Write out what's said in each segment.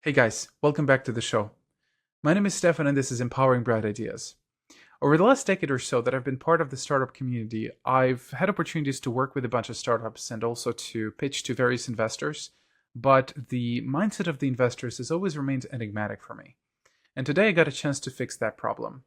Hey guys, welcome back to the show. My name is Stefan and this is Empowering Bright Ideas. Over the last decade or so that I've been part of the startup community, I've had opportunities to work with a bunch of startups and also to pitch to various investors, but the mindset of the investors has always remained enigmatic for me. And today I got a chance to fix that problem.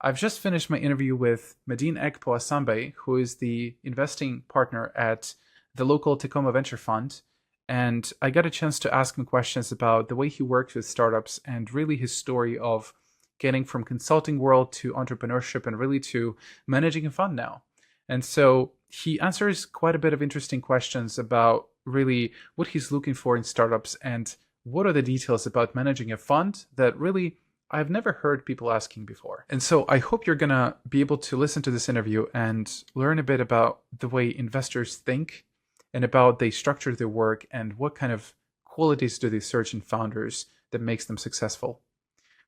I've just finished my interview with Madin Akpo-Esambe, who is the investing partner at the local Tacoma Venture Fund. And I got a chance to ask him questions about the way he works with startups and really his story of getting from consulting world to entrepreneurship and really to managing a fund now. And so he answers quite a bit of interesting questions about really what he's looking for in startups and what are the details about managing a fund that really I've never heard people asking before. And so I hope you're going to be able to listen to this interview and learn a bit about the way investors think and about they structure their work and what kind of qualities do they search in founders that makes them successful.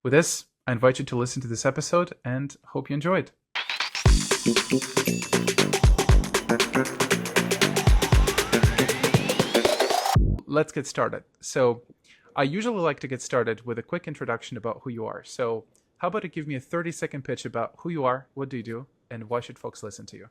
With this, I invite you to listen to this episode and hope you enjoyed. Let's get started. So I usually like to get started with a quick introduction about who you are. So how about you give me a 30-second pitch about who you are, what do you do, and why should folks listen to you?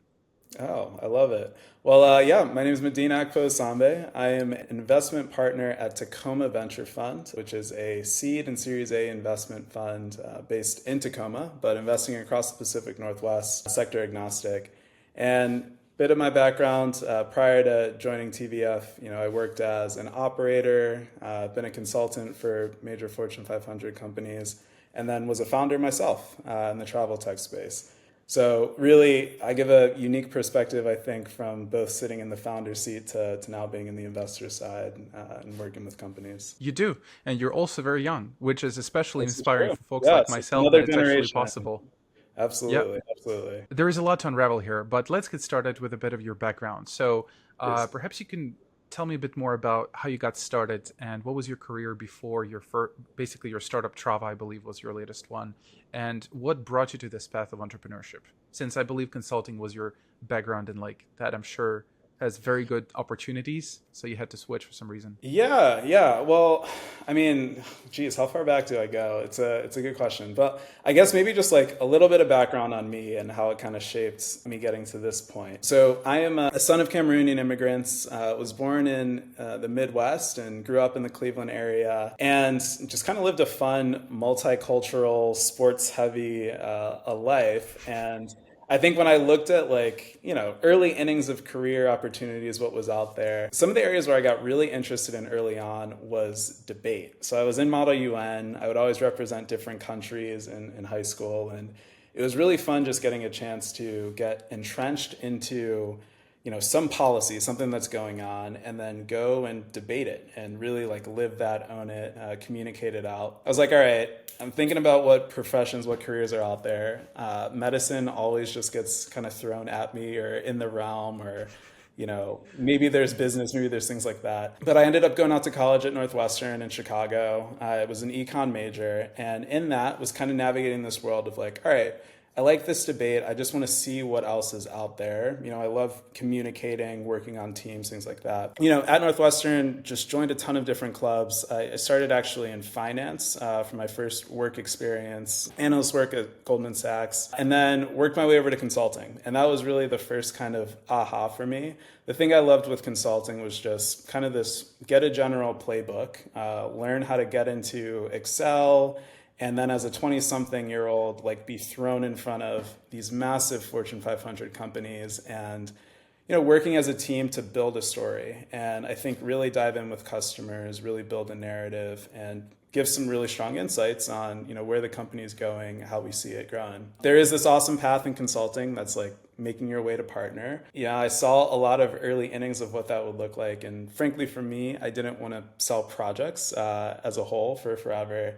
Oh, I love it. Well, yeah, my name is Madin Akpo-Esambe. I am an investment partner at Tacoma Venture Fund, which is a seed and Series A investment fund based in Tacoma, but investing across the Pacific Northwest, sector agnostic. And bit of my background prior to joining TVF, I worked as an operator, been a consultant for major Fortune 500 companies, and then was a founder myself in the travel tech space. So really, I give a unique perspective, I think, from both sitting in the founder seat to now being in the investor side and working with companies. You do, and you're also very young, which is especially This is inspiring true. for folks like Yes, it's myself that another it's actually generation. possible. Yeah, Absolutely, absolutely. there is a lot to unravel here, but let's get started with a bit of your background. So, Please. perhaps you can tell me a bit more about how you got started and what was your career before your first, basically your startup Trava, I believe, was your latest one, and what brought you to this path of entrepreneurship? Since I believe consulting was your background and like that, I'm sure has very good opportunities, so you had to switch for some reason. Yeah, yeah. Well, I mean, geez, how far back do I go? It's a good question, but I guess maybe just like a little bit of background on me and how it kind of shaped me getting to this point. So I am a son of Cameroonian immigrants. Was born in the Midwest and grew up in the Cleveland area, and just kind of lived a fun, multicultural, sports-heavy a life. And I think when I looked at like, early innings of career opportunities, what was out there, some of the areas where I got really interested in early on was debate. So I was in Model UN. I would always represent different countries in high school. And it was really fun just getting a chance to get entrenched into some policy, something that's going on, and then go and debate it and really like live that, own it, communicate it out. I was like, all right, I'm thinking about what professions, what careers are out there. Medicine always just gets kind of thrown at me or in the realm, or maybe there's business, maybe there's things like that. But I ended up going out to college at Northwestern in Chicago. I was an econ major, and in that was kind of navigating this world of like, all right, I like this debate. I just want to see what else is out there. I love communicating, working on teams, things like that. At Northwestern, just joined a ton of different clubs. I started actually in finance for my first work experience, analyst work at Goldman Sachs, and then worked my way over to consulting. And that was really the first kind of aha for me. The thing I loved with consulting was just kind of this get a general playbook, learn how to get into Excel, and then as a 20 something year old, like be thrown in front of these massive Fortune 500 companies and working as a team to build a story. And I think really dive in with customers, really build a narrative, and give some really strong insights on where the company is going, how we see it growing. There is this awesome path in consulting that's like making your way to partner. Yeah, I saw a lot of early innings of what that would look like, and frankly for me, I didn't want to sell projects as a whole for forever.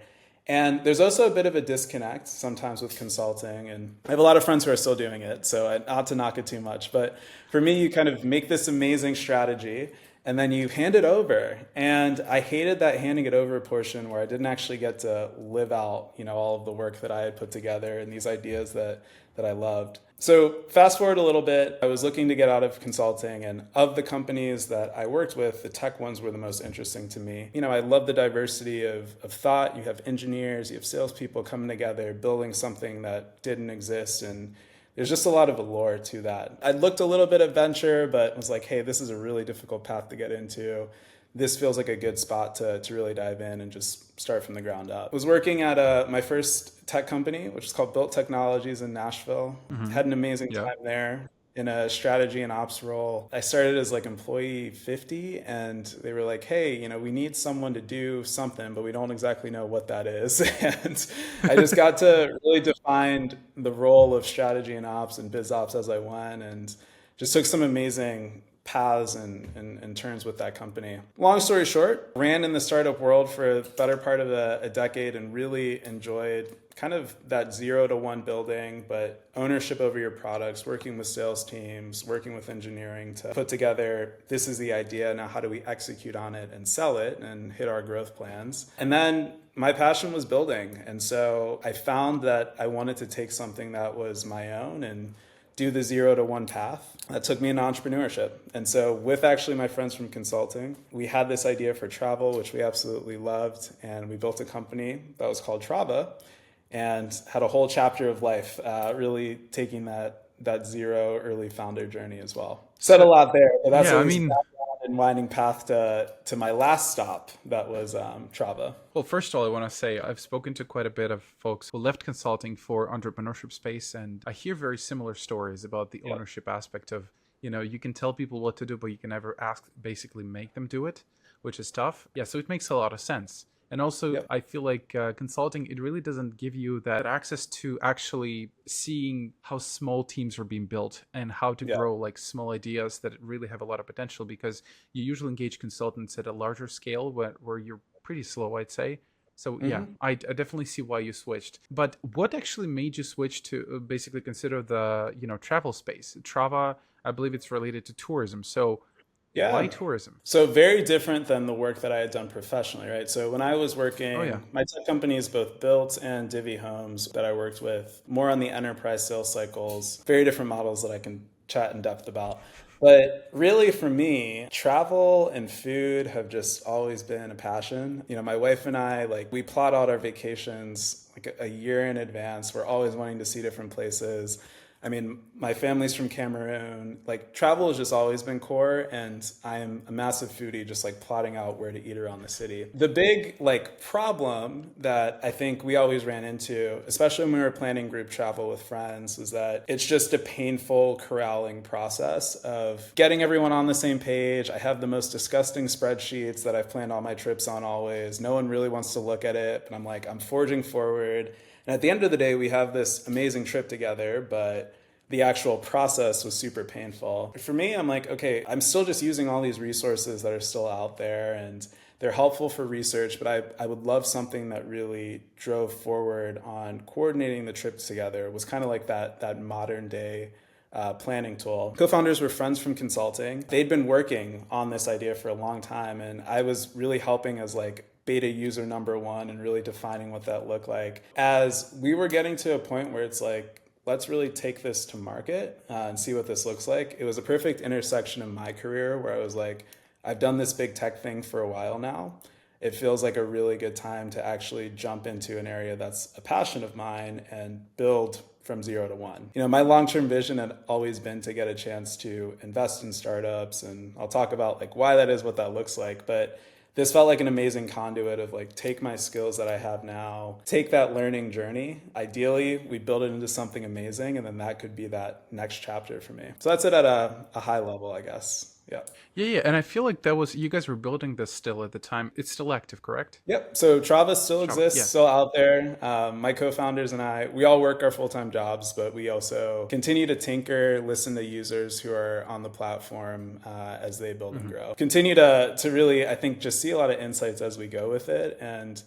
And there's also a bit of a disconnect sometimes with consulting. And I have a lot of friends who are still doing it, so not to knock it too much. But for me, you kind of make this amazing strategy. and then you hand it over. And I hated that handing it over portion where I didn't actually get to live out, all of the work that I had put together and these ideas that I loved. So fast forward a little bit, I was looking to get out of consulting, and of the companies that I worked with, the tech ones were the most interesting to me. I love the diversity of thought. You have engineers, you have salespeople coming together, building something that didn't exist, and there's just a lot of allure to that. I looked a little bit at venture, but was like, hey, this is a really difficult path to get into. This feels like a good spot to really dive in and just start from the ground up. I was working at my first tech company, which is called Built Technologies in Nashville. Hmm. Had an amazing Yeah. time there in a strategy and ops role. I started as like employee 50, and they were like, hey, we need someone to do something, but we don't exactly know what that is. And I just got to really define the role of strategy and ops and biz ops as I went, and just took some amazing paths and turns with that company. Long story short, ran in the startup world for a better part of a decade and really enjoyed kind of that 0 to 1 building, but ownership over your products, working with sales teams, working with engineering to put together, this is the idea, now how do we execute on it and sell it and hit our growth plans? And then my passion was building. And so I found that I wanted to take something that was my own and do the 0 to 1 path. That took me into entrepreneurship. And so with actually my friends from consulting, we had this idea for travel, which we absolutely loved. And we built a company that was called Trava and had a whole chapter of life, really taking that zero early founder journey as well. Said a So, lot there, but that's yeah, at I least mean, background and winding path to my last stop. That was Trava. well, first of all, I want to say I've spoken to quite a bit of folks who left consulting for entrepreneurship space, and I hear very similar stories about the Yeah. ownership aspect of, you can tell people what to do, but you can never basically make them do it, which is tough. Yeah, so it makes a lot of sense. And also, Yep. I feel like consulting, it really doesn't give you that access to actually seeing how small teams are being built and how to Yeah. grow like small ideas that really have a lot of potential, because you usually engage consultants at a larger scale where you're pretty slow, I'd say. So yeah, Hmm. I definitely see why you switched. But what actually made you switch to basically consider the travel space? Trava, I believe it's related to tourism. So why Yeah. tourism? So very different than the work that I had done professionally, right? So when I was Oh yeah. working, my tech companies, both Built and Divvy Homes that I worked with, more on the enterprise sales cycles, very different models that I can chat in depth about. But really for me, travel and food have just always been a passion. My wife and I, like, we plot out our vacations like a year in advance. We're always wanting to see different places. I mean, my family's from Cameroon. Like, travel has just always been core, and I am a massive foodie, just like plotting out where to eat around the city. The big like problem that I think we always ran into, especially when we were planning group travel with friends, was that it's just a painful corralling process of getting everyone on the same page. I have the most disgusting spreadsheets that I've planned all my trips on always. No one really wants to look at it, but I'm like, I'm forging forward. And at the end of the day, we have this amazing trip together, but the actual process was super painful. For me, I'm like, okay, I'm still just using all these resources that are still out there, and they're helpful for research, but I would love something that really drove forward on coordinating the trip together. It was kind of like that modern day planning tool. Co-founders were friends from consulting. They'd been working on this idea for a long time, and I was really helping as like beta user number one and really defining what that looked like. As we were getting to a point where it's like, let's really take this to market and see what this looks like. It was a perfect intersection in my career where I was like, I've done this big tech thing for a while now. It feels like a really good time to actually jump into an area that's a passion of mine and build from 0 to 1. My long-term vision had always been to get a chance to invest in startups, and I'll talk about like why that is, what that looks like, but this felt like an amazing conduit of like, take my skills that I have now, take that learning journey. Ideally, we build it into something amazing, and then that could be that next chapter for me. So that's it at a high level, I guess. Yeah. Yeah, and I feel like that was you guys were building this still at the time. It's still active, correct? Yep. So Trava still Strava. exists, Yeah. still out there. My co-founders and I, we all work our full-time jobs, but we also continue to tinker, listen to users who are on the platform as they build and Hmm. grow. Continue to really, I think, just see a lot of insights as we go with it. And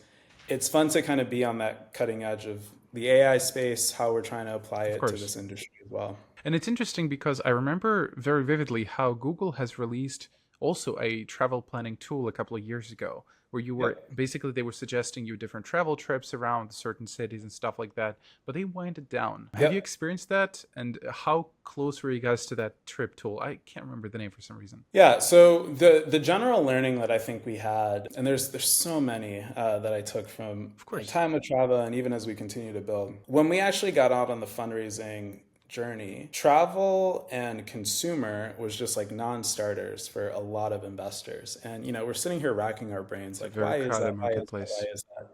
it's fun to kind of be on that cutting edge of the AI space, how we're trying to apply Of it to course. this industry as well. And it's interesting because I remember very vividly how Google has released also a travel planning tool a couple of years ago, where you were basically they were suggesting you different travel trips around certain cities and stuff like that, but they wind it down. Have you Yep. experienced that? And how close were you guys to that trip tool? I can't remember the name for some reason. Yeah, so the general learning that I think we had, and there's so many that I took from Of my course. time with Trava, and even as we continue to build. When we actually got out on the fundraising journey, travel and consumer was just like non-starters for a lot of investors. And we're sitting here racking our brains, It's a like, very why is crowded that? Why is that? Why marketplace. is that?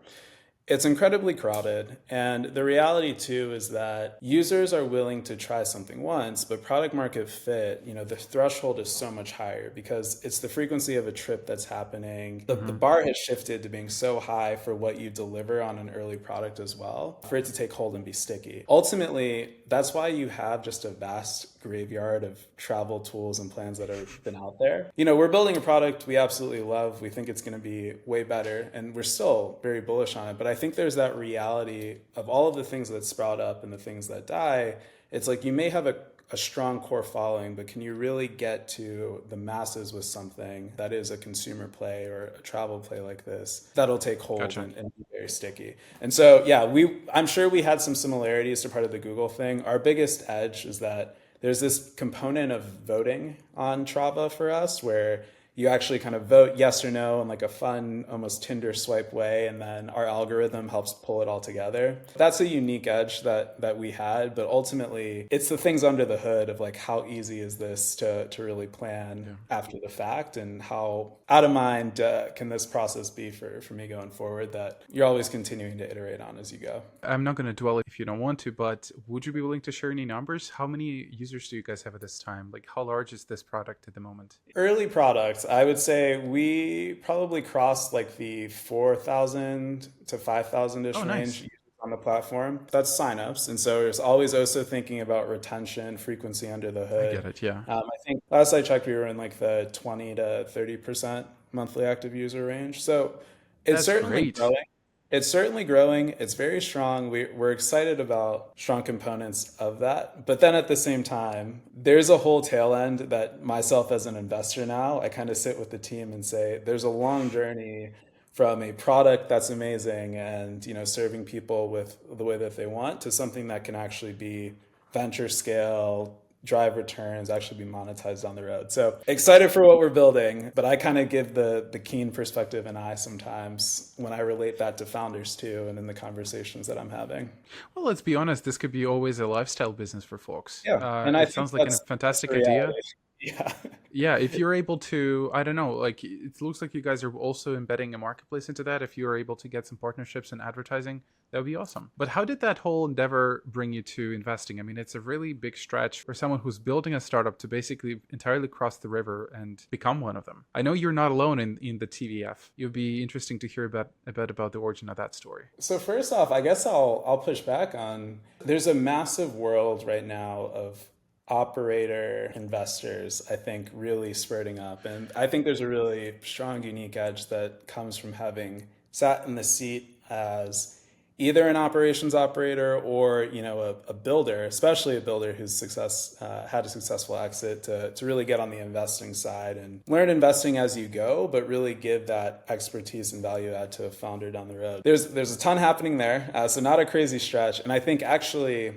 It's incredibly crowded. And the reality too is that users are willing to try something once, but product market fit, the threshold is so much higher because it's the frequency of a trip that's happening. The bar has shifted to being so high for what you deliver on an early product as well, for it to take hold and be sticky. Ultimately, that's why you have just a vast graveyard of travel tools and plans that have been out there. We're building a product we absolutely love. We think it's going to be way better, and we're still very bullish on it. But I think there's that reality of all of the things that sprout up and the things that die. It's like you may have a strong core following, but can you really get to the masses with something that is a consumer play or a travel play like this that'll take hold Gotcha. and be very sticky? And so, yeah, I'm sure we had some similarities to part of the Google thing. Our biggest edge is that there's this component of voting on Trava for us where you actually kind of vote yes or no in like a fun, almost Tinder swipe way, and then our algorithm helps pull it all together. That's a unique edge that we had, but ultimately it's the things under the hood of like how easy is this to really plan after the fact, and how out of mind can this process be for me going forward that you're always continuing to iterate on as you go. I'm not going to dwell if you don't want to, but would you be willing to share any numbers? How many users do you guys have at this time? Like, how large is this product at the moment? Early products, I would say we probably crossed like the 4,000 to 5,000-ish Oh, range nice. users on the platform. That's signups. And so there's always also thinking about retention, frequency under the I get hood. it. Yeah. I think last I checked, we were in like the 20 to 30% monthly active user range. So it's That's certainly great. growing. It's certainly growing. It's very strong. We're excited about strong components of that. But then at the same time, there's a whole tail end that myself as an investor now, I kind of sit with the team and say, there's a long journey from a product that's amazing and serving people with the way that they want to something that can actually be venture scale, drive returns, actually be monetized on the road. So excited for what we're building, but I kind of give the keen perspective and eye sometimes when I relate that to founders too, and in the conversations that I'm having. Well, let's be honest. This could be always a lifestyle business for folks. Yeah, and I It think sounds like a that's the fantastic idea. reality. Yeah. Yeah, if you're able to, I don't know, like it looks like you guys are also embedding a marketplace into that. If you're able to get some partnerships and advertising, that would be awesome. But how did that whole endeavor bring you to investing? I mean, it's a really big stretch for someone who's building a startup to basically entirely cross the river and become one of them. I know you're not alone in the TVF. It would be interesting to hear a bit about the origin of that story. So first off, I guess I'll push back on there's a massive world right now of operator investors, I think, really spurting up. And I think there's a really strong, unique edge that comes from having sat in the seat as either an operations operator or a builder, especially a builder who's had a successful exit to really get on the investing side and learn investing as you go, but really give that expertise and value add to a founder down the road. There's a ton happening there, so not a crazy stretch. And I think actually,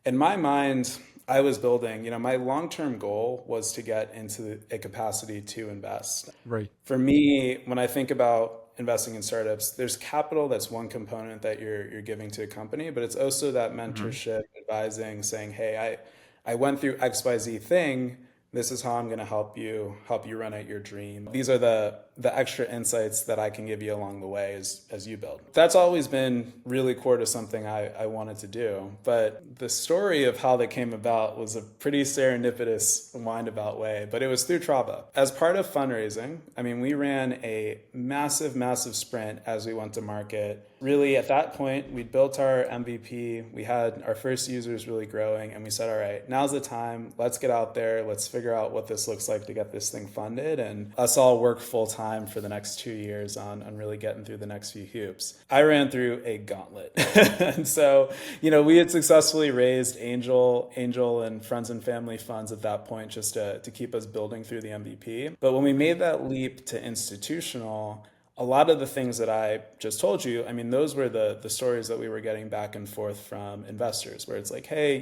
in my mind, I was building, my long-term goal was to get into a capacity to invest. Right. For me, when I think about investing in startups, there's capital that's one component that you're giving to a company, but it's also that mentorship, advising, saying, hey, I went through XYZ thing. This is how I'm going to help you run out your dream. These are the extra insights that I can give you along the way as you build. That's always been really core to something I wanted to do. But the story of how that came about was a pretty serendipitous windabout way, but it was through Trava. As part of fundraising, I mean, we ran a massive, massive sprint as we went to market. Really, at that point, we'd built our MVP. We had our first users really growing, and we said, all right, now's the time. Let's get out there. Let's figure out what this looks like to get this thing funded, and us all work full time time for the next 2 years on really getting through the next few hoops. I ran through a gauntlet. And so, we had successfully raised angel and friends and family funds at that point just to keep us building through the MVP. But when we made that leap to institutional, a lot of the things that I just told you, I mean, those were the stories that we were getting back and forth from investors, where it's like, hey,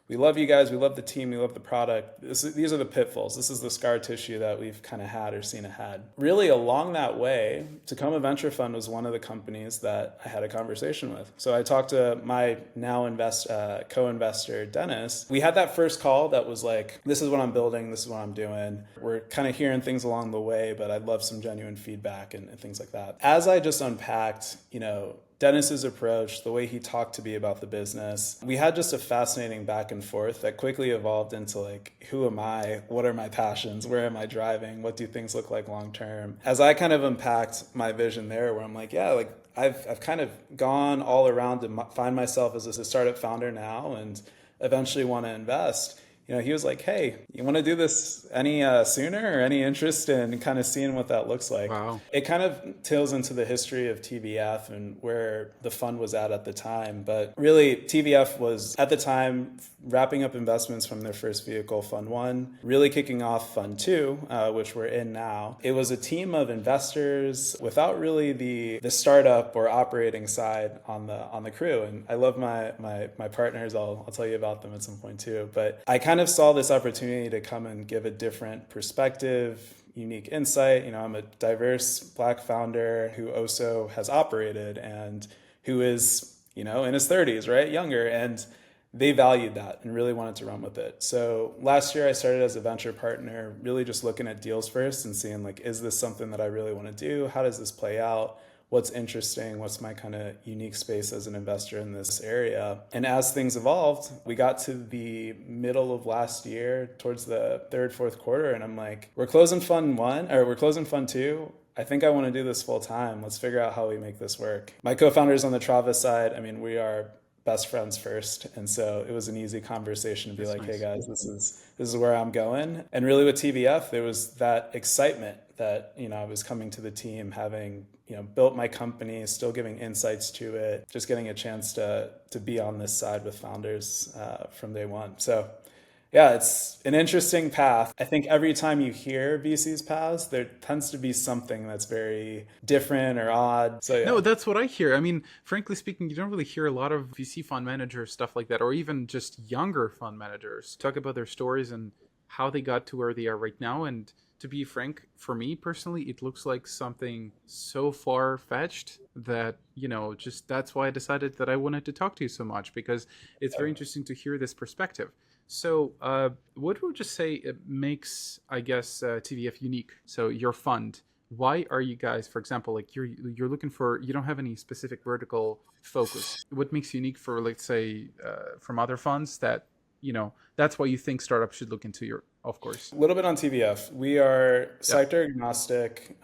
we love you guys, we love the team, we love the product. These are the pitfalls. This is the scar tissue that we've kind of had or seen ahead. Really, along that way, Tacoma Venture Fund was one of the companies that I had a conversation with. So I talked to my now co-investor, Dennis. We had that first call that was like, this is what I'm building, this is what I'm doing. We're kind of hearing things along the way, but I'd love some genuine feedback and things like that. As I just unpacked, Dennis's approach, the way he talked to me about the business, we had just a fascinating back and forth that quickly evolved into like, who am I? What are my passions? Where am I driving? What do things look like long term? As I kind of unpacked my vision there, where I'm like, yeah, like I've kind of gone all around to find myself as a startup founder now and eventually want to invest. He was like, hey, you want to do this any sooner, or any interest in kind of seeing what that looks like? Wow. It kind of tails into the history of TVF and where the fund was at the time. But really, TVF was at the time wrapping up investments from their first vehicle, Fund 1, really kicking off Fund 2, which we're in now. It was a team of investors without really the startup or operating side on the crew. And I love my partners. I'll tell you about them at some point too. But I kind of saw this opportunity to come and give a different perspective, unique insight. I'm a diverse Black founder who also has operated and who is, in his 30s, right? Younger. And they valued that and really wanted to run with it. So last year I started as a venture partner, really just looking at deals first and seeing like, is this something that I really want to do? How does this play out? What's interesting? What's my kind of unique space as an investor in this area? And as things evolved, we got to the middle of last year, towards the third, fourth quarter, and I'm like, we're closing Fund 2. I think I want to do this full time. Let's figure out how we make this work. My co-founders on the Trava side, I mean, we are best friends first. And so it was an easy conversation to be like, nice. Hey guys, this is where I'm going. And really with TVF, there was that excitement that, I was coming to the team, having, built my company, still giving insights to it, just getting a chance to be on this side with founders from day one. So yeah, it's an interesting path. I think every time you hear VC's paths, there tends to be something that's very different or odd. So yeah. No, that's what I hear. I mean, frankly speaking, you don't really hear a lot of VC fund managers, stuff like that, or even just younger fund managers talk about their stories and how they got to where they are right now. And to be frank, for me personally, it looks like something so far-fetched that, just that's why I decided that I wanted to talk to you so much, because it's very interesting to hear this perspective. So what would you say it makes, I guess, TVF unique? So your fund, why are you guys, for example, like you're looking for, you don't have any specific vertical focus. What makes you unique for, let's say, from other funds that, that's why you think startups should look into your, of course. A little bit on TVF. We are sector agnostic,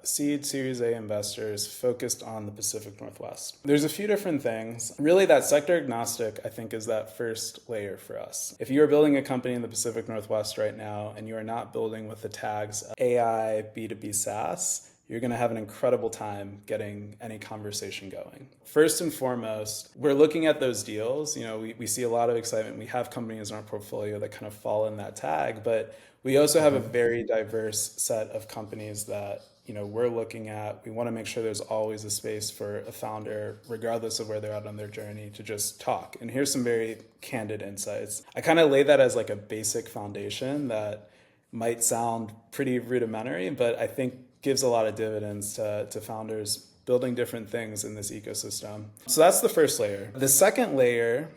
seed Series A investors focused on the Pacific Northwest. There's a few different things. Really, that sector agnostic, I think, is that first layer for us. If you are building a company in the Pacific Northwest right now and you are not building with the tags AI, B2B SaaS, you're going to have an incredible time getting any conversation going. First and foremost, we're looking at those deals. We see a lot of excitement. We have companies in our portfolio that kind of fall in that tag, but we also have a very diverse set of companies that we're looking at. We want to make sure there's always a space for a founder, regardless of where they're at on their journey, to just talk. And here's some very candid insights. I kind of lay that as like a basic foundation that might sound pretty rudimentary, but I think gives a lot of dividends to founders building different things in this ecosystem. So that's the first layer. The second layer,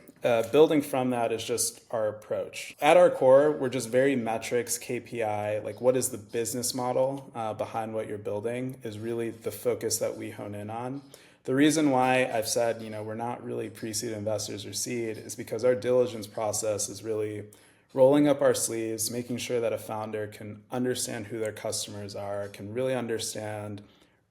building from that, is just our approach. At our core, we're just very metrics, KPI, like what is the business model behind what you're building is really the focus that we hone in on. The reason why I've said, we're not really pre-seed investors or seed is because our diligence process is really rolling up our sleeves, making sure that a founder can understand who their customers are, can really understand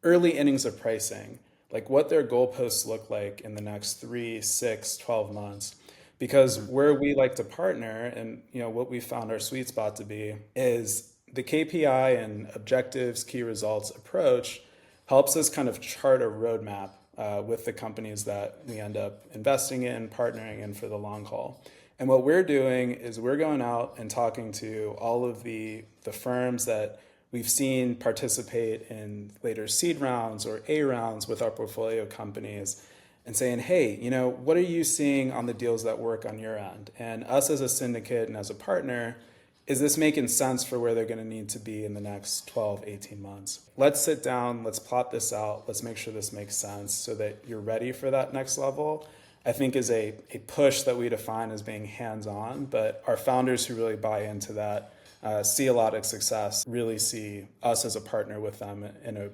early innings of pricing, like what their goalposts look like in the next 3, 6, 12 months. Because where we like to partner and what we found our sweet spot to be is the KPI and objectives, key results approach helps us kind of chart a roadmap with the companies that we end up investing in, partnering in for the long haul. And what we're doing is we're going out and talking to all of the firms that we've seen participate in later seed rounds or A rounds with our portfolio companies and saying, hey, what are you seeing on the deals that work on your end? And us as a syndicate and as a partner, is this making sense for where they're going to need to be in the next 12, 18 months? Let's sit down, let's plot this out, let's make sure this makes sense so that you're ready for that next level. I think is a push that we define as being hands-on, but our founders who really buy into that see a lot of success, really see us as a partner with them in a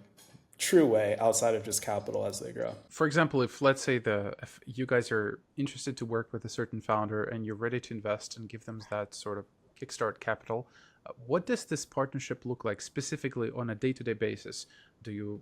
true way outside of just capital as they grow. For example, if let's say if you guys are interested to work with a certain founder and you're ready to invest and give them that sort of kickstart capital, what does this partnership look like specifically on a day-to-day basis? Do you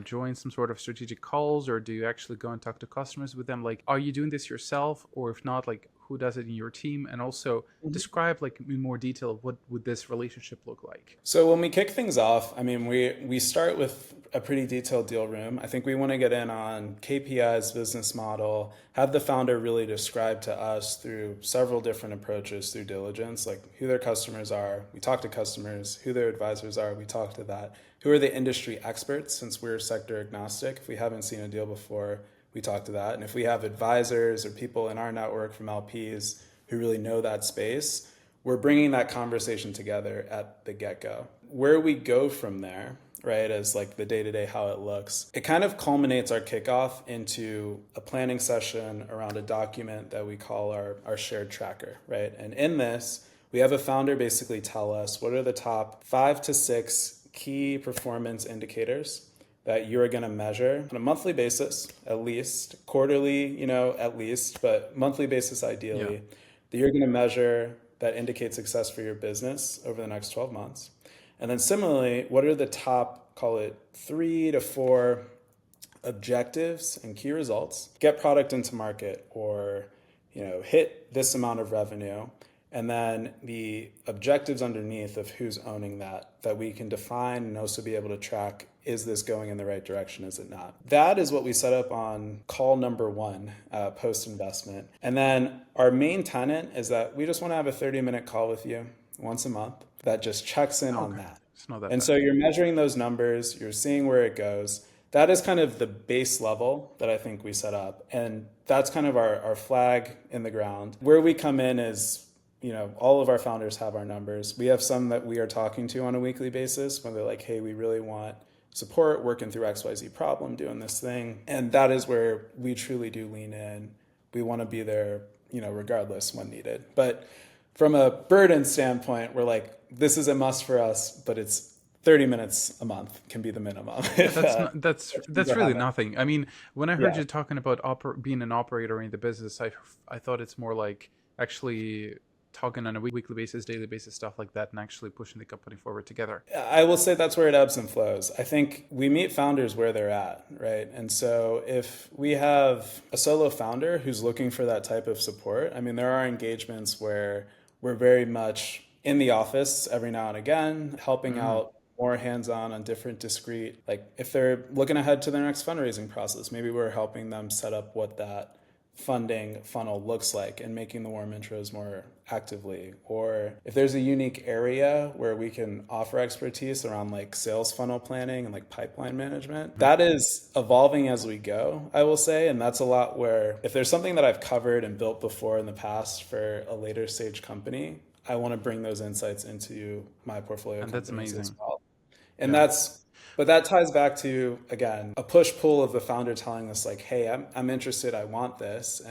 join some sort of strategic calls, or do you actually go and talk to customers with them? Like, are you doing this yourself, or if not, like, who does it in your team? And also describe, like, in more detail, what would this relationship look like? So when we kick things off, I mean, we start with a pretty detailed deal room. I think we want to get in on KPIs, business model, have the founder really describe to us through several different approaches through diligence, like who their customers are. We talk to customers, who their advisors are. We talk to that. Who are the industry experts, since we're sector agnostic? If we haven't seen a deal before, we talk to that. And if we have advisors or people in our network from LPs who really know that space, we're bringing that conversation together at the get-go. Where we go from there, right, as like the day-to-day how it looks, it kind of culminates our kickoff into a planning session around a document that we call our shared tracker, right? And in this, we have a founder basically tell us what are the top 5 to 6 key performance indicators that you're going to measure on a monthly basis, at least quarterly, at least, but monthly basis ideally, that you're going to measure that indicate success for your business over the next 12 months. And then similarly, what are the top, call it 3 to 4 objectives and key results? Get product into market, or, hit this amount of revenue. And then the objectives underneath of who's owning that we can define and also be able to track, is this going in the right direction, is it not? That is what we set up on call number 1, post-investment. And then our main tenet is that we just want to have a 30-minute call with you once a month that just checks in on that. It's not that and bad. So you're measuring those numbers, you're seeing where it goes. That is kind of the base level that I think we set up. And that's kind of our flag in the ground. Where we come in is, all of our founders have our numbers. We have some that we are talking to on a weekly basis when they're like, hey, we really want support working through XYZ problem, doing this thing. And that is where we truly do lean in. We want to be there, regardless when needed. But from a burden standpoint, we're like, this is a must for us, but it's 30 minutes a month can be the minimum. That's really nothing. I mean, when I heard you talking about being an operator in the business, I thought it's more like actually talking on a weekly basis, daily basis, stuff like that, and actually pushing the company forward together. I will say that's where it ebbs and flows. I think we meet founders where they're at, right? And so if we have a solo founder who's looking for that type of support, I mean, there are engagements where we're very much in the office every now and again, helping out more hands-on on different discrete, like if they're looking ahead to their next fundraising process, maybe we're helping them set up what that funding funnel looks like and making the warm intros more actively. Or if there's a unique area where we can offer expertise around like sales funnel planning and like pipeline management, that is evolving as we go, I will say. And that's a lot where if there's something that I've covered and built before in the past for a later stage company, I want to bring those insights into my portfolio And companies that's amazing. as well. And but that ties back to, again, a push-pull of the founder telling us like, hey, I'm interested, I want this.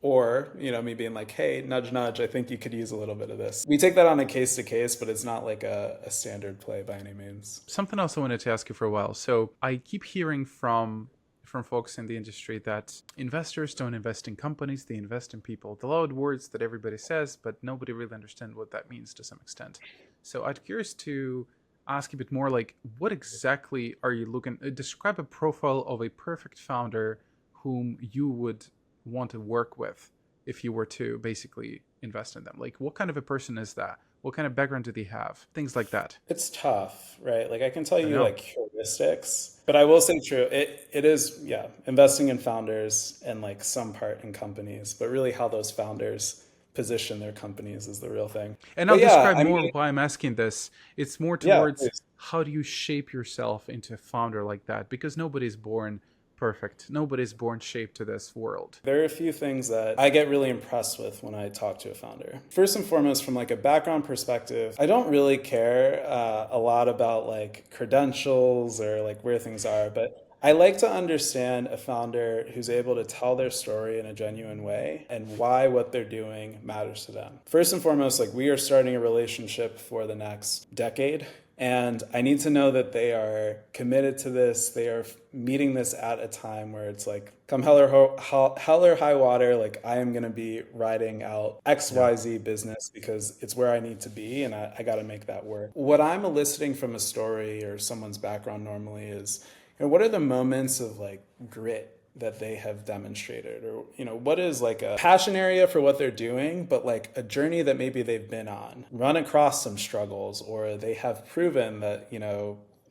Or me being like, hey, nudge, nudge, I think you could use a little bit of this. We take that on a case to case, but it's not like a standard play by any means. Something else I wanted to ask you for a while. So I keep hearing from folks in the industry that investors don't invest in companies, they invest in people. The loud words that everybody says, but nobody really understands what that means to some extent. So I'd curious to ask a bit more, like, what exactly are you looking, describe a profile of a perfect founder whom you would want to work with if you were to basically invest in them. Like, what kind of a person is that? What kind of background do they have? Things like that. It's tough, right? Like I can tell I you know. like heuristics, but I will say true. It is, yeah, investing in founders and like some part in companies, but really how those founders position their companies is the real thing. And I'll But yeah, describe I more mean, why I'm asking this. It's more yeah, towards please. how do you shape yourself into a founder like that? Because nobody's born perfect. Nobody's born shaped to this world. There are a few things that I get really impressed with when I talk to a founder. First and foremost, from like a background perspective, I don't really care a lot about like credentials or like where things are, but I like to understand a founder who's able to tell their story in a genuine way and why what they're doing matters to them. First and foremost, like we are starting a relationship for the next decade. And I need to know that they are committed to this. They are meeting this at a time where it's like, come hell or high water, like I am going to be riding out Yeah. XYZ business because it's where I need to be and I got to make that work. What I'm eliciting from a story or someone's background normally is, what are the moments of like grit that they have demonstrated, or what is like a passion area for what they're doing, but like a journey that maybe they've been on, run across some struggles, or they have proven that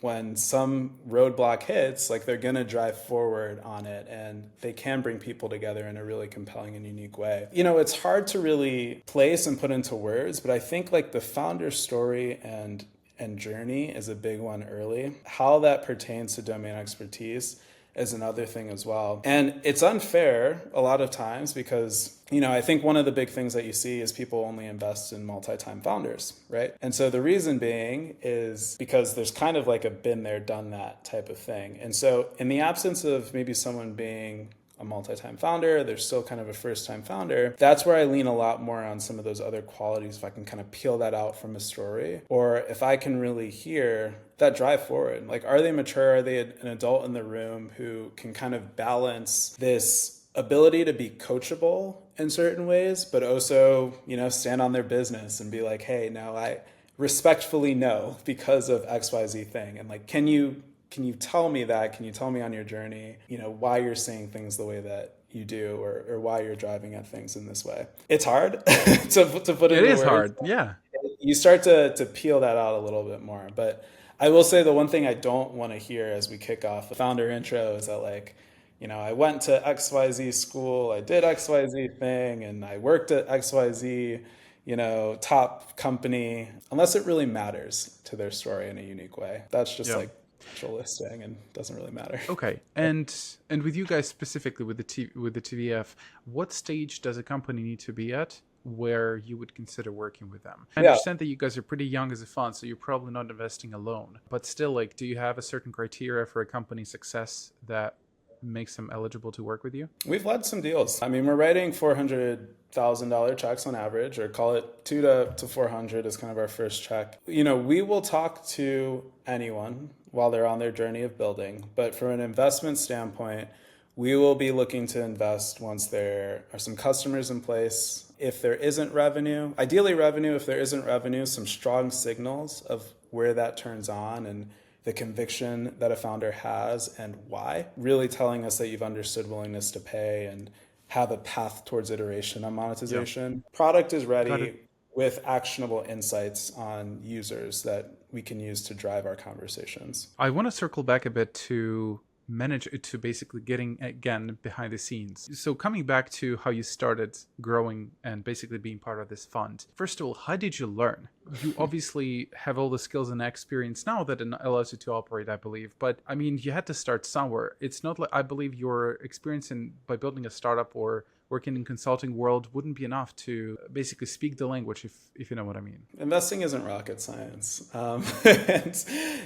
when some roadblock hits, like they're gonna drive forward on it and they can bring people together in a really compelling and unique way. It's hard to really place and put into words, but I think like the founder story and journey is a big one early. How that pertains to domain expertise is another thing as well. And it's unfair a lot of times because, I think one of the big things that you see is people only invest in multi-time founders, right? And so the reason being is because there's kind of like a been there, done that type of thing. And so in the absence of maybe someone being a multi-time founder, they're still kind of a first-time founder. That's where I lean a lot more on some of those other qualities, if I can kind of peel that out from a story, or if I can really hear that drive forward. Like, are they mature? Are they an adult in the room who can kind of balance this ability to be coachable in certain ways, but also, stand on their business and be like, hey, now I respectfully know because of XYZ thing. And like, can you tell me that? Can you tell me on your journey, why you're saying things the way that you do, or why you're driving at things in this way? It's hard to put It into is words. hard. Yeah. You start to peel that out a little bit more. But I will say the one thing I don't want to hear as we kick off the founder intro is that like, I went to XYZ school, I did XYZ thing, and I worked at XYZ, top company, unless it really matters to their story in a unique way. That's just Yeah. like actual listing and doesn't really matter. Okay. And with you guys specifically with the TVF, what stage does a company need to be at where you would consider working with them? I Yeah. understand that you guys are pretty young as a fund, so you're probably not investing alone. But still, like, do you have a certain criteria for a company's success that makes them eligible to work with you? We've led some deals. I mean, we're writing $400,000 checks on average, or call it 2 to 400 is kind of our first check. We will talk to anyone while they're on their journey of building, but from an investment standpoint, we will be looking to invest once there are some customers in place. If there isn't revenue, ideally revenue, if there isn't revenue, some strong signals of where that turns on and the conviction that a founder has and why, really telling us that you've understood willingness to pay and have a path towards iteration on Yeah. monetization. Product is Got it. ready with actionable insights on users that we can use to drive our conversations. I want to circle back a bit to basically getting again behind the scenes. So coming back to how you started growing and basically being part of this fund. First of all, how did you learn? You obviously have all the skills and experience now that allows you to operate, I believe. But I mean, you had to start somewhere. It's not like I believe your experience by building a startup or working in consulting world wouldn't be enough to basically speak the language, if you know what I mean. Investing isn't rocket science, I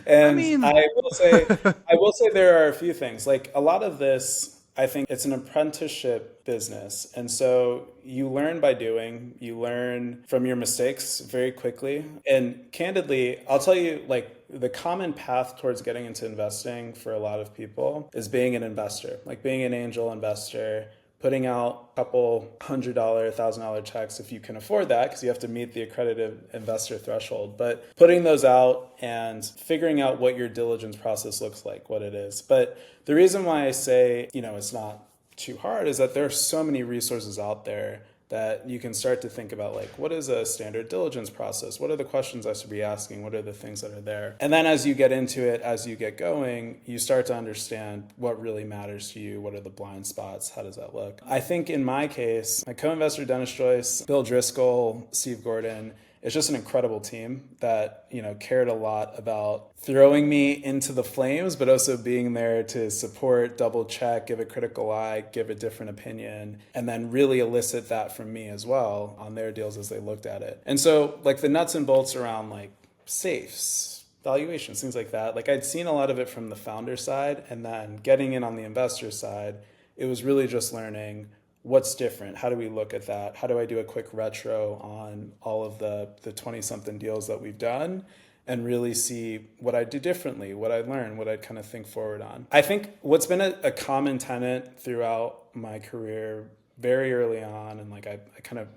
and mean, I will say there are a few things. Like a lot of this, I think it's an apprenticeship business, and so you learn by doing. You learn from your mistakes very quickly, and candidly, I'll tell you, like the common path towards getting into investing for a lot of people is being an investor, like being an angel investor, putting out a couple $100, $1,000 checks if you can afford that, because you have to meet the accredited investor threshold. But putting those out and figuring out what your diligence process looks like, what it is. But the reason why I say, it's not too hard is that there are so many resources out there that you can start to think about like, what is a standard diligence process? What are the questions I should be asking? What are the things that are there? And then as you get into it, as you get going, you start to understand what really matters to you. What are the blind spots? How does that look? I think in my case, my co-investor, Dennis Joyce, Bill Driscoll, Steve Gordon, it's just an incredible team that, cared a lot about throwing me into the flames, but also being there to support, double check, give a critical eye, give a different opinion, and then really elicit that from me as well on their deals as they looked at it. And so like the nuts and bolts around like safes, valuations, things like that, like I'd seen a lot of it from the founder side, and then getting in on the investor side, it was really just learning what's different? How do we look at that? How do I do a quick retro on all of the 20-something deals that we've done and really see what I do differently, what I learn, what I'd kind of think forward on? I think what's been a common tenet throughout my career very early on, and like I kind of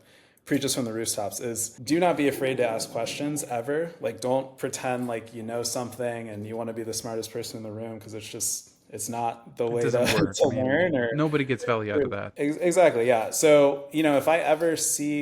preach this from the rooftops, is do not be afraid to ask questions ever. Like don't pretend like you know something and you want to be the smartest person in the room, because it's not the way to learn. Or nobody gets value out of that. Exactly, yeah. So, if I ever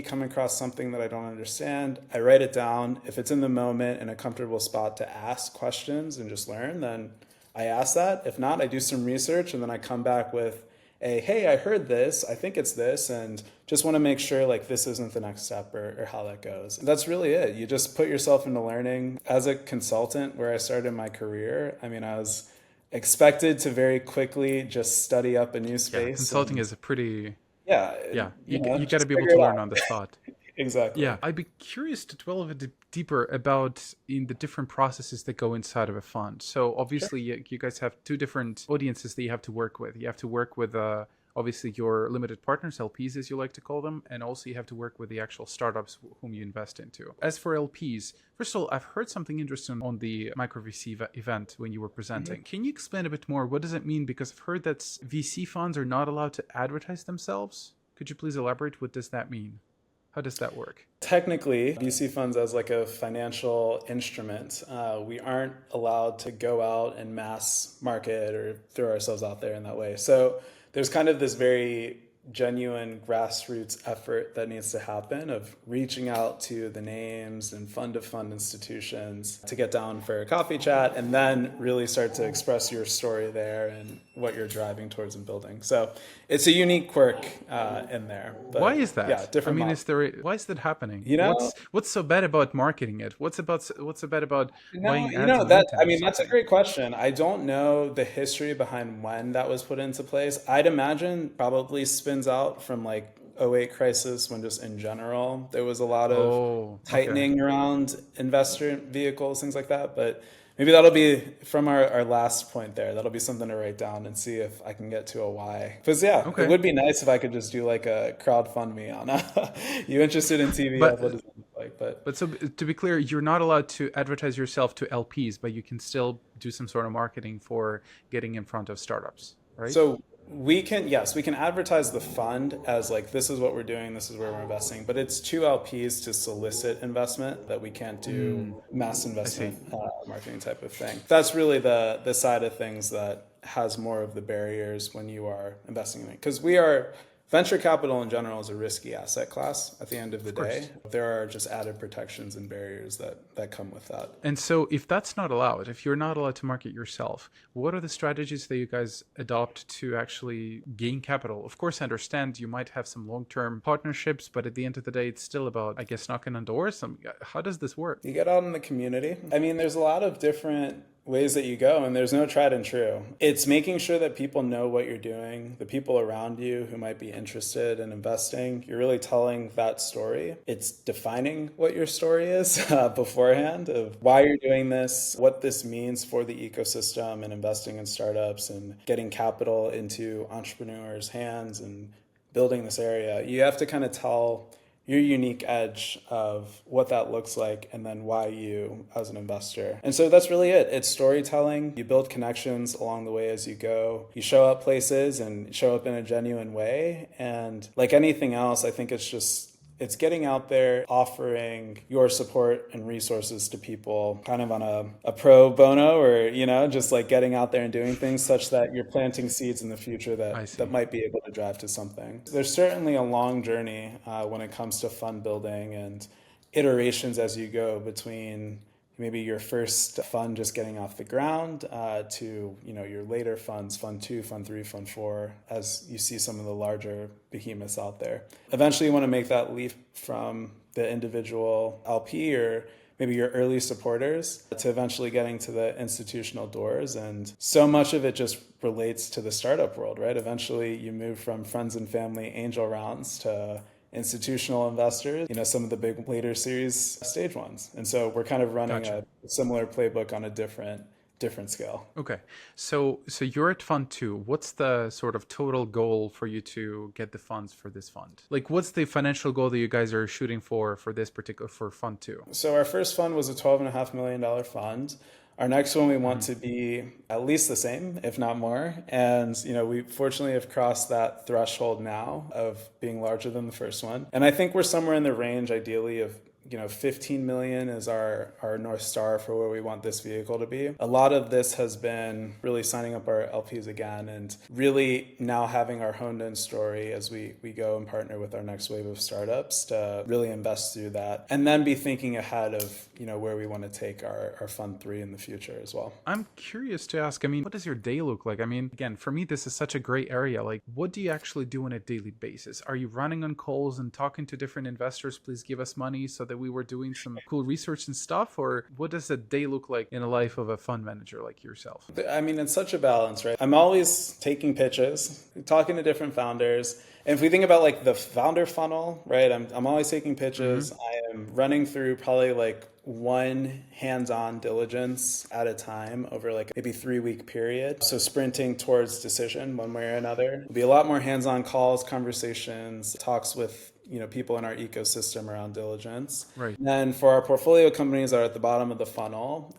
come across something that I don't understand, I write it down. If it's in the moment in a comfortable spot to ask questions and just learn, then I ask that. If not, I do some research and then I come back with hey, I heard this, I think it's this, and just want to make sure like this isn't the next step or how that goes. That's really it. You just put yourself into learning. As a consultant, where I started my career, I was expected to very quickly just study up a new space. Yeah, consulting is a pretty... Yeah. You got to be able to learn on the spot. Exactly. Yeah, I'd be curious to delve a bit deeper about in the different processes that go inside of a fund. So obviously you guys have two different audiences that you have to work with. You have to work with obviously your limited partners, LPs as you like to call them, and also you have to work with the actual startups whom you invest into. As for LPs, first of all, I've heard something interesting on the micro VC event when you were presenting. Can you explain a bit more? What does it mean? Because I've heard that VC funds are not allowed to advertise themselves. Could you please elaborate? What does that mean? How does that work? Technically, VC funds as like a financial instrument, we aren't allowed to go out and mass market or throw ourselves out there in that way. So there's kind of this very genuine grassroots effort that needs to happen of reaching out to the names and fund-of-fund institutions to get down for a coffee chat and then really start to express your story there and what you're driving towards and building. So it's a unique quirk in there. But why is that? Yeah, different. Why is that happening? What's so bad about marketing it? What's so bad about buying ads on that LinkedIn? That's a great question. I don't know the history behind when that was put into place. I'd imagine probably spins out from like 2008 crisis, when just in general there was a lot of tightening around investor vehicles, things like that. But maybe that'll be from our last point there. That'll be something to write down and see if I can get to a why. Because it would be nice if I could just do like a crowdfund on you interested in TV? What does it look like? But so to be clear, you're not allowed to advertise yourself to LPs, but you can still do some sort of marketing for getting in front of startups, right? So we can advertise the fund as like, this is what we're doing, this is where we're investing, but it's to LPs to solicit investment that we can't do mass investment marketing type of thing. That's really the side of things that has more of the barriers when you are investing in it. Because venture capital in general is a risky asset class at the end of the day. There are just added protections and barriers that come with that. And so if that's not allowed, if you're not allowed to market yourself, what are the strategies that you guys adopt to actually gain capital? Of course, I understand you might have some long-term partnerships, but at the end of the day, it's still about, I guess, knocking on doors. How does this work? You get out in the community. There's a lot of different ways that you go, and there's no tried and true. It's making sure that people know what you're doing, the people around you who might be interested in investing. You're really telling that story. It's defining what your story is beforehand, of why you're doing this, what this means for the ecosystem and investing in startups and getting capital into entrepreneurs' hands and building this area. You have to kind of tell your unique edge of what that looks like, and then why you as an investor. And so that's really it. It's storytelling. You build connections along the way as you go. You show up places and show up in a genuine way. And like anything else, I think it's just it's getting out there, offering your support and resources to people kind of on a pro bono, or, just like getting out there and doing things such that you're planting seeds in the future I that see. might be able to drive to something. There's certainly a long journey when it comes to fund building and iterations as you go between maybe your first fund just getting off the ground to your later funds, fund 2, fund 3, fund 4, as you see some of the larger behemoths out there. Eventually you want to make that leap from the individual LP or maybe your early supporters to eventually getting to the institutional doors. And so much of it just relates to the startup world, right? Eventually you move from friends and family angel rounds to institutional investors, some of the big later series stage ones. And so we're kind of running Gotcha. a similar playbook on a different scale. Okay. So you're at fund 2. What's the sort of total goal for you to get the funds for this fund? Like, what's the financial goal that you guys are shooting for this particular, for fund 2? So our first fund was a $12.5 million fund. Our next one, we want to be at least the same, if not more. And, we fortunately have crossed that threshold now of being larger than the first one. And I think we're somewhere in the range, ideally, of 15 million is our North Star for where we want this vehicle to be. A lot of this has been really signing up our LPs again and really now having our honed in story as we go and partner with our next wave of startups to really invest through that and then be thinking ahead of, where we want to take our fund 3 in the future as well. I'm curious to ask, what does your day look like? Again, for me, this is such a gray area. Like, what do you actually do on a daily basis? Are you running on calls and talking to different investors? Please give us money so that we were doing some cool research and stuff? Or what does a day look like in a life of a fund manager like yourself? It's such a balance, right? I'm always taking pitches, talking to different founders. And if we think about like the founder funnel, right? I'm always taking pitches. I am running through probably like one hands-on diligence at a time over like maybe 3-week period. So sprinting towards decision one way or another. There'll be a lot more hands-on calls, conversations, talks with people in our ecosystem around diligence. Right. And then for our portfolio companies that are at the bottom of the funnel,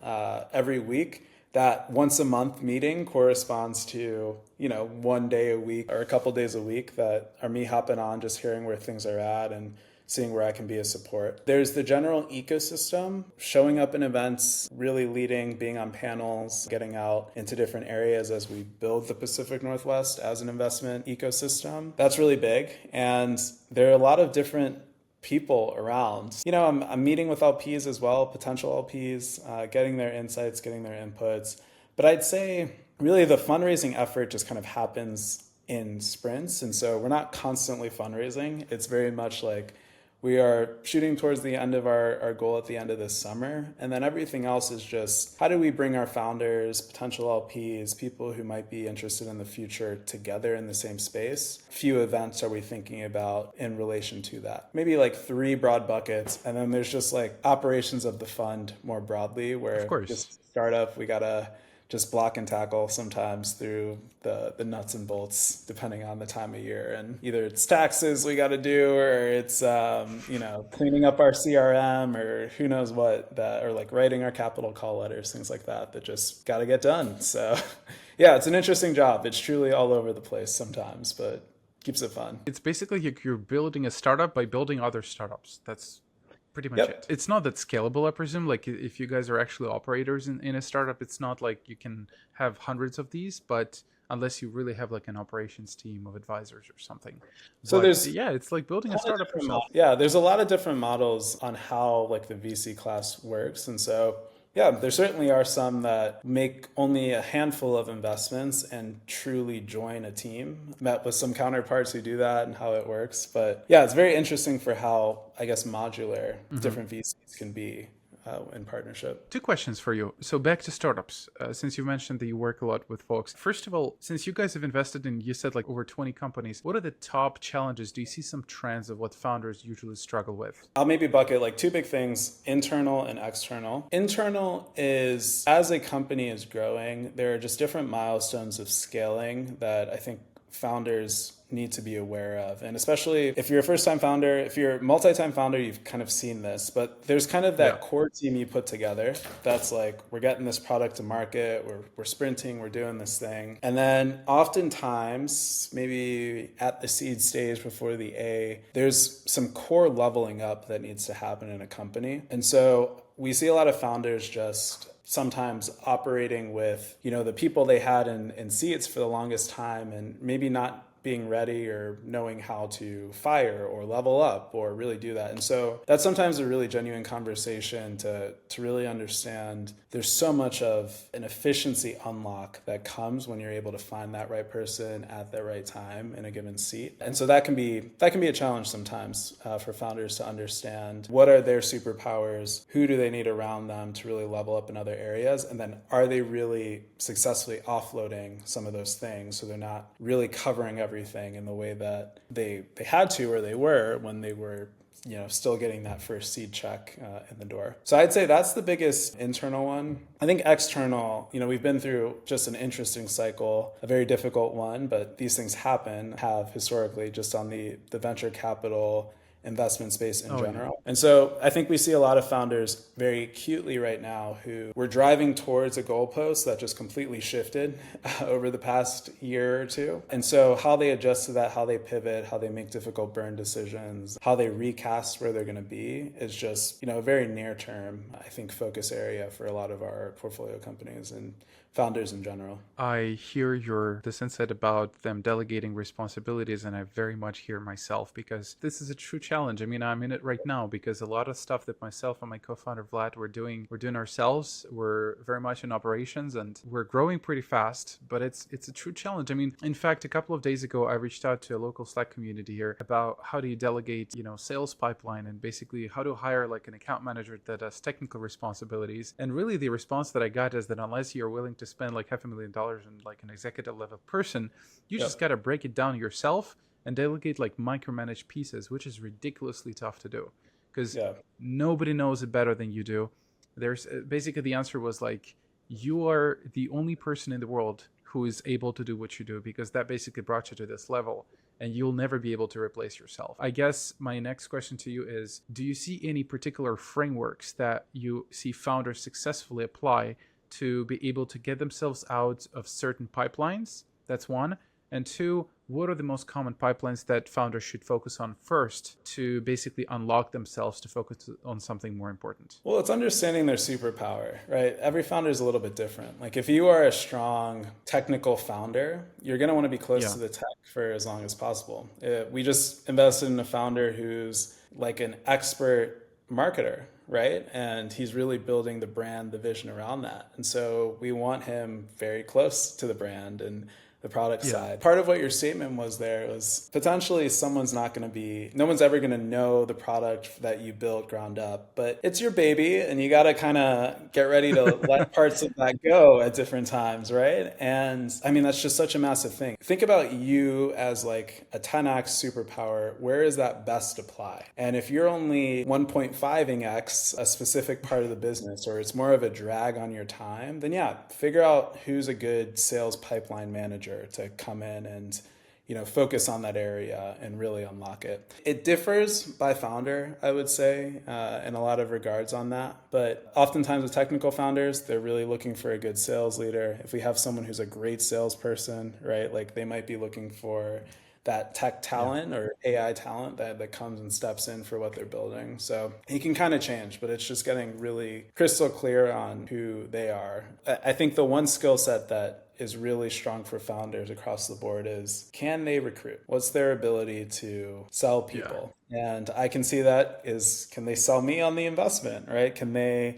every week, that once a month meeting corresponds to, 1 day a week or a couple days a week that are me hopping on, just hearing where things are at and seeing where I can be a support. There's the general ecosystem, showing up in events, really leading, being on panels, getting out into different areas as we build the Pacific Northwest as an investment ecosystem. That's really big. And there are a lot of different people around. I'm meeting with LPs as well, potential LPs, getting their insights, getting their inputs. But I'd say really the fundraising effort just kind of happens in sprints. And so we're not constantly fundraising. It's very much like we are shooting towards the end of our goal at the end of this summer. And then everything else is just how do we bring our founders, potential LPs, people who might be interested in the future together in the same space? Few events are we thinking about in relation to that? Maybe like 3 broad buckets. And then there's just like operations of the fund more broadly where Of course. just startup, we got to just block and tackle sometimes through the nuts and bolts, depending on the time of year. And either it's taxes we got to do, or it's, cleaning up our CRM, or who knows what, or like writing our capital call letters, things like that just got to get done. So yeah, it's an interesting job. It's truly all over the place sometimes, but keeps it fun. It's basically you're building a startup by building other startups. That's pretty much it. It's not that scalable, I presume. Like if you guys are actually operators in a startup, it's not like you can have hundreds of these, but unless you really have like an operations team of advisors or something. So it's like building a startup yourself. Yeah, there's a lot of different models on how like the VC class works. And so yeah, there certainly are some that make only a handful of investments and truly join a team. Met with some counterparts who do that and how it works. But yeah, it's very interesting for how, I guess, modular different VCs can be in partnership. 2 questions for you. So back to startups, since you mentioned that you work a lot with folks. First of all, since you guys have invested in, you said like over 20 companies, what are the top challenges? Do you see some trends of what founders usually struggle with? I'll maybe bucket like 2 big things, internal and external. Internal is as a company is growing, there are just different milestones of scaling that I think founders need to be aware of. And especially if you're a first time founder, if you're a multi-time founder, you've kind of seen this, but there's kind of Yeah. that core team you put together that's like, we're getting this product to market, we're sprinting, we're doing this thing. And then oftentimes, maybe at the seed stage before the A, there's some core leveling up that needs to happen in a company. And so we see a lot of founders just sometimes operating with, the people they had in seats for the longest time, and maybe not being ready or knowing how to fire or level up or really do that. And so that's sometimes a really genuine conversation to really understand there's so much of an efficiency unlock that comes when you're able to find that right person at the right time in a given seat. And so that can be a challenge sometimes for founders to understand what are their superpowers, who do they need around them to really level up in other areas, and then are they really successfully offloading some of those things so they're not really covering everything in the way that they had to or they were when they were still getting that first seed check in the door. So I'd say that's the biggest internal one. I think external, we've been through just an interesting cycle, a very difficult one, but these things have historically just on the venture capital investment space in general. And so I think we see a lot of founders very acutely right now who were driving towards a goalpost that just completely shifted over the past year or two. And so how they adjust to that, how they pivot, how they make difficult burn decisions, how they recast where they're going to be is just, a very near term, I think, focus area for a lot of our portfolio companies and founders in general. I hear this insight about them delegating responsibilities, and I very much hear myself, because this is a true challenge. I mean, I'm in it right now because a lot of stuff that myself and my co-founder Vlad we're doing ourselves. We're very much in operations and we're growing pretty fast, but it's a true challenge. I mean, in fact, a couple of days ago, I reached out to a local Slack community here about how do you delegate, sales pipeline, and basically how to hire like an account manager that has technical responsibilities. And really the response that I got is that unless you're willing to spend like $500,000 on like an executive level person, you just got to break it down yourself and delegate like micromanage pieces, which is ridiculously tough to do because nobody knows it better than you do. There's basically the answer was like, you are the only person in the world who is able to do what you do, because that basically brought you to this level and you'll never be able to replace yourself. I guess my next question to you is, do you see any particular frameworks that you see founders successfully apply to be able to get themselves out of certain pipelines? That's one. And two, what are the most common pipelines that founders should focus on first to basically unlock themselves to focus on something more important? Well, it's understanding their superpower, right? Every founder is a little bit different. Like if you are a strong technical founder, you're going to want to be close to the tech for as long as possible. We just invested in a founder who's like an expert marketer, right? And he's really building the brand, the vision around that. And so we want him very close to the brand and the product side. Part of what your statement was there was potentially no one's ever going to know the product that you built ground up, but it's your baby and you got to kind of get ready to let parts of that go at different times, right? And I mean, that's just such a massive thing. Think about you as like a 10x superpower. Where is that best apply? And if you're only 1.5ing x a specific part of the business, or it's more of a drag on your time, then figure out who's a good sales pipeline manager to come in and focus on that area and really unlock it. It differs by founder, I would say, in a lot of regards on that. But oftentimes with technical founders, they're really looking for a good sales leader. If we have someone who's a great salesperson, right, like they might be looking for that tech talent or AI talent that comes and steps in for what they're building. So he can kind of change, but it's just getting really crystal clear on who they are. I think the one skill set that is really strong for founders across the board is, can they recruit? What's their ability to sell people? And I can see that is, can they sell me on the investment, right? Can they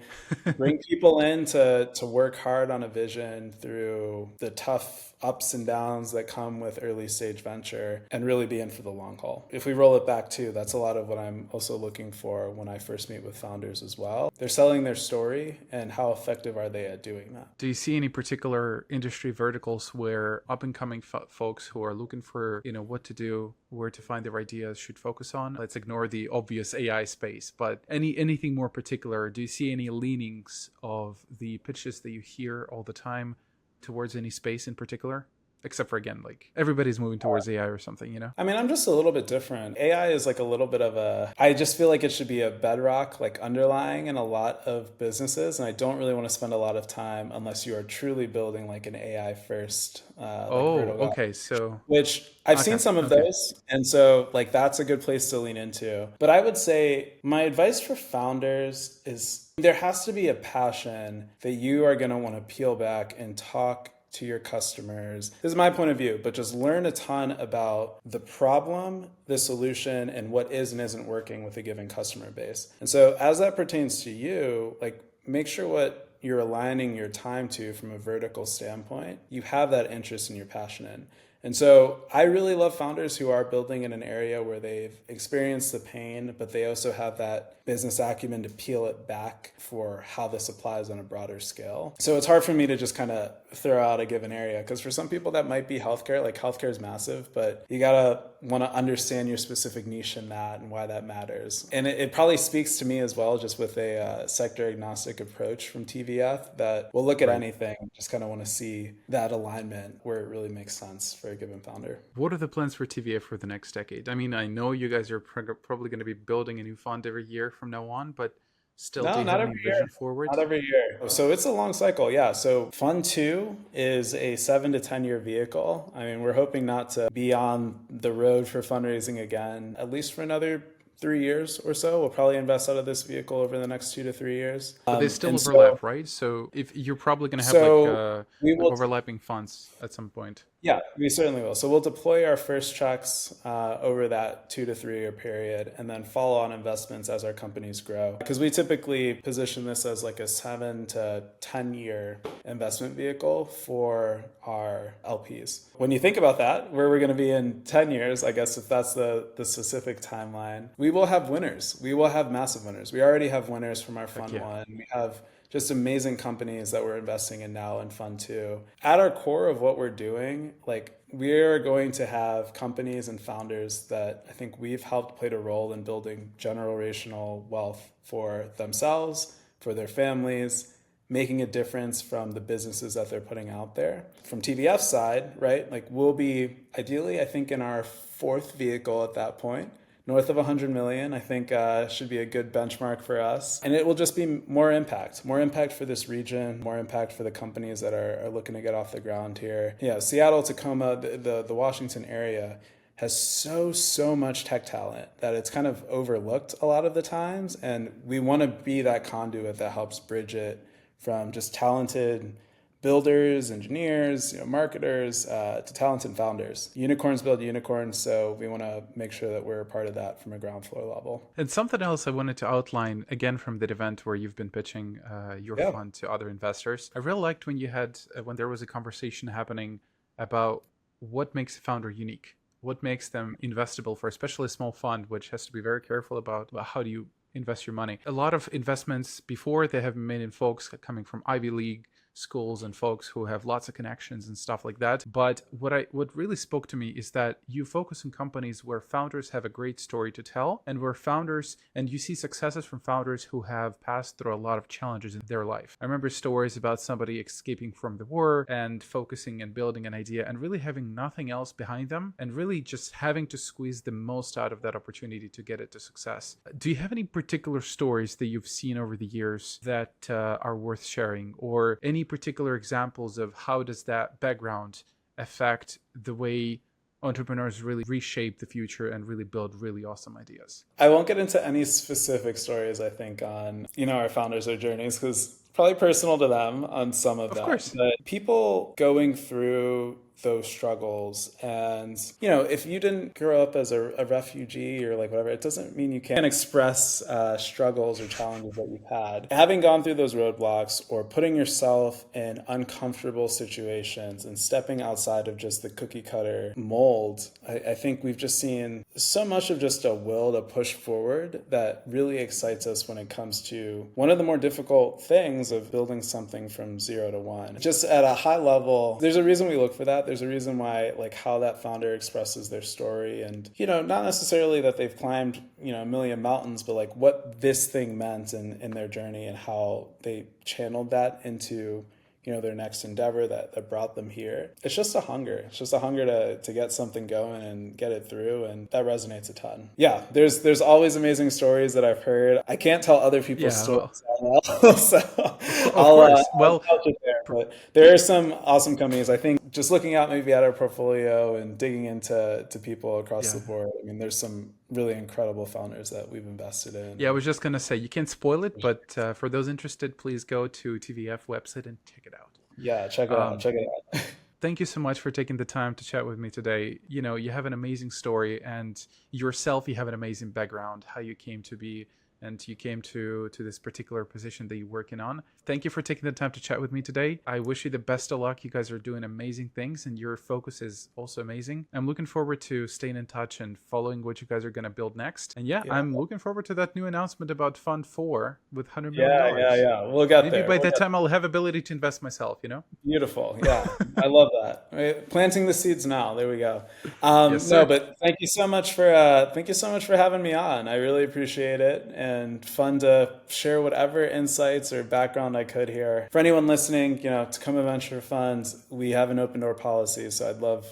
bring people in to work hard on a vision through the tough ups and downs that come with early stage venture and really be in for the long haul? If we roll it back too, that's a lot of what I'm also looking for when I first meet with founders as well. They're selling their story, and how effective are they at doing that? Do you see any particular industry verticals where up and coming folks who are looking for, what to do, where to find their ideas should focus on? Let's ignore the obvious AI space, but anything more particular? Do you see any leanings of the pitches that you hear all the time towards any space in particular? except for, again, like everybody's moving towards AI or something, I mean, I'm just a little bit different. AI is like a little bit of I just feel like it should be a bedrock, like underlying in a lot of businesses. And I don't really want to spend a lot of time unless you are truly building like an AI first, like Oh, vertical, okay. So, which I've okay, seen some of okay. those. And so like that's a good place to lean into. But I would say my advice for founders is there has to be a passion that you are going to want to peel back and talk to your customers. This is my point of view, but just learn a ton about the problem, the solution, and what is and isn't working with a given customer base. And so as that pertains to you, like make sure what you're aligning your time to from a vertical standpoint, you have that interest and you're passionate in. And so I really love founders who are building in an area where they've experienced the pain, but they also have that business acumen to peel it back for how this applies on a broader scale. So it's hard for me to just kind of throw out a given area, because for some people that might be healthcare. Like healthcare is massive, but you gotta want to understand your specific niche in that and why that matters. And it probably speaks to me as well, just with a sector agnostic approach from TVF, that we'll look at Right. anything, just kind of want to see that alignment where it really makes sense for a given founder. What are the plans for TVA for the next decade? I mean, I know you guys are probably going to be building a new fund every year from now on, but still, do No, you not have any every year. vision forward? Not every year. So it's a long cycle. Yeah. So Fund 2 is a 7 to 10 year vehicle. I mean, we're hoping not to be on the road for fundraising again, at least for another 3 years or so. We'll probably invest out of this vehicle over the next 2 to 3 years. But they still And overlap, right? So if you're probably going to have so we like will. overlapping funds at some point. Yeah, we certainly will. So we'll deploy our first checks over that 2 to 3 year period, and then follow on investments as our companies grow. Because we typically position this as like a 7 to 10 year investment vehicle for our LPs. When you think about that, where we're going to be in 10 years, I guess if that's the specific timeline, we will have winners. We will have massive winners. We already have winners from our Fund Yeah. 1. We have just amazing companies that we're investing in now in Fund 2. At our core of what we're doing, like we're going to have companies and founders that I think we've helped played a role in building generational wealth for themselves, for their families, making a difference from the businesses that they're putting out there. From TVF's side, right? Like we'll be ideally, I think, in our fourth vehicle at that point. North of 100 million, I think should be a good benchmark for us. And it will just be more impact for this region, more impact for the companies that are looking to get off the ground here. Yeah, Seattle, Tacoma, the Washington area has so much tech talent that it's kind of overlooked a lot of the times. And we want to be that conduit that helps bridge it from just talented builders, engineers, marketers, to talented founders. Unicorns build unicorns, so we want to make sure that we're a part of that from a ground floor level. And something else I wanted to outline, again, from that event where you've been pitching your Yeah. fund to other investors. I really liked when you had, when there was a conversation happening about what makes a founder unique, what makes them investable for especially a small fund, which has to be very careful about how do you invest your money. A lot of investments before, they have been made in folks coming from Ivy League schools and folks who have lots of connections and stuff like that. But what really spoke to me is that you focus on companies where founders have a great story to tell, and where founders, and you see successes from founders who have passed through a lot of challenges in their life. I remember stories about somebody escaping from the war and focusing and building an idea and really having nothing else behind them, and really just having to squeeze the most out of that opportunity to get it to success. Do you have any particular stories that you've seen over the years that are worth sharing, or any particular examples of how does that background affect the way entrepreneurs really reshape the future and really build really awesome ideas? I won't get into any specific stories, I think, on our founders or journeys, because probably personal to them on some of Of that. course. But people going through those struggles, and if you didn't grow up as a refugee or like whatever, it doesn't mean you can't express struggles or challenges that you've had. Having gone through those roadblocks, or putting yourself in uncomfortable situations and stepping outside of just the cookie cutter mold, I think we've just seen so much of just a will to push forward that really excites us when it comes to one of the more difficult things of building something from 0 to 1. Just at a high level, there's a reason we look for that. There's a reason why, like, how that founder expresses their story, and not necessarily that they've climbed a million mountains, but like what this thing meant in their journey, and how they channeled that into their next endeavor that brought them here. It's just a hunger. It's just a hunger to get something going and get it through. And that resonates a ton. Yeah, there's always amazing stories that I've heard. I can't tell other people's Yeah, well, stories that well, so of I'll, course. I'll Well, touch it there. But there are some awesome companies. I think just looking out maybe at our portfolio and digging into people across yeah. the board, I mean, there's some really incredible founders that we've invested in. Yeah, I was just going to say, you can't spoil it, but for those interested, please go to TVF website and check it out. Yeah, check it out. Um, Check it out. Thank you so much for taking the time to chat with me today. You have an amazing story, and yourself, you have an amazing background, how you came to be, and you came to this particular position that you're working on. Thank you for taking the time to chat with me today. I wish you the best of luck. You guys are doing amazing things, and your focus is also amazing. I'm looking forward to staying in touch and following what you guys are going to build next. And yeah, Yeah. I'm looking forward to that new announcement about Fund 4 with $100 Yeah, yeah, million. yeah. We'll get Maybe there. by We'll that get time I'll have ability to invest myself, Beautiful. Yeah, I love that. Right, planting the seeds now. There we go. Yes, No, sir. but thank you so much for having me on. I really appreciate it, and fun to share whatever insights or background I could here. For anyone listening, Tacoma Venture Fund, we have an open door policy, so I'd love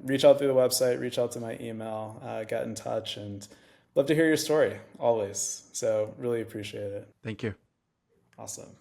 reach out through the website, reach out to my email, get in touch, and love to hear your story always. So really appreciate it. Thank you. Awesome.